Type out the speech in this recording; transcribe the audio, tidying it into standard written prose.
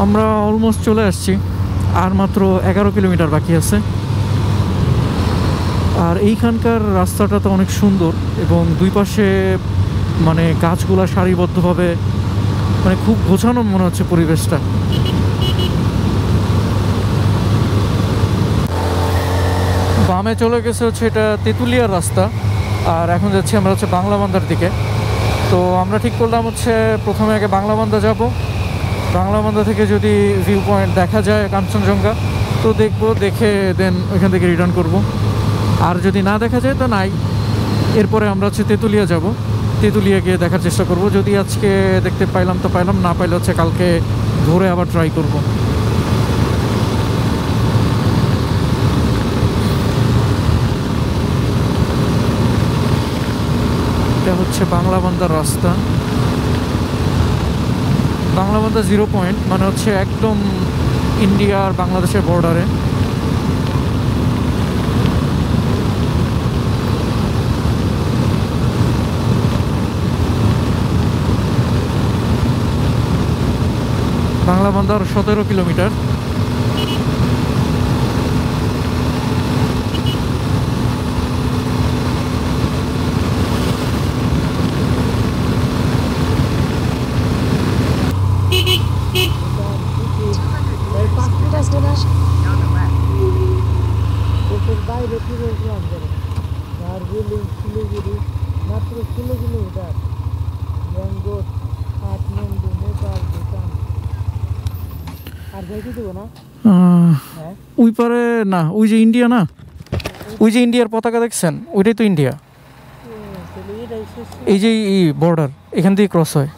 আমরা অলমোস্ট চলে আসছি, আর মাত্র 11 কিলোমিটার বাকি আছে। আর এইখানকার রাস্তাটা তো অনেক সুন্দর এবং দুই পাশে মানে গাছগুলা সারিবদ্ধভাবে, মানে খুব গোছানো মনে হচ্ছে পরিবেশটা। বামে চলে গেছে হচ্ছে এটা তেঁতুলিয়ার রাস্তা, আর এখন যাচ্ছি আমরা হচ্ছে বাংলাবান্ধার দিকে। তো আমরা ঠিক করলাম হচ্ছে প্রথমে আগে বাংলাবান্ধা যাব, বাংলাবান্ধা থেকে যদি ভিউ পয়েন্ট দেখা যায় কাঞ্চনজঙ্ঘা তো দেখবো, দেখে দেন ওইখান থেকে রিটার্ন করব। আর যদি না দেখা যায় তো নাই, এরপরে আমরা হচ্ছে তেঁতুলিয়া যাব, তেঁতুলিয়া গিয়ে দেখার চেষ্টা করব। যদি আজকে দেখতে পাইলাম তো পাইলাম, না পাইলে হচ্ছে কালকে ভোরে আবার ট্রাই করব। এটা হচ্ছে বাংলাবান্ধার রাস্তা। বাংলাবান্ধা 0 পয়েন্ট মানে হচ্ছে একদম ইন্ডিয়া আর বাংলাদেশের বর্ডারে। বাংলাবান্ধার 17 কিলোমিটার। দার্জিলিং শিলিগুড়ি মাত্র 16 কিলোমিটার। ব্যাঙ্গোর কাঠমান্ডু নেপাল ভুটান। আর যাইতে দেবো না? ওই পারে না, ওই যে ইন্ডিয়া না, ওই যে ইন্ডিয়ার পতাকা দেখছেন ওইটাই তো ইন্ডিয়া। এই যে বর্ডার এখান দিয়ে ক্রস হয়।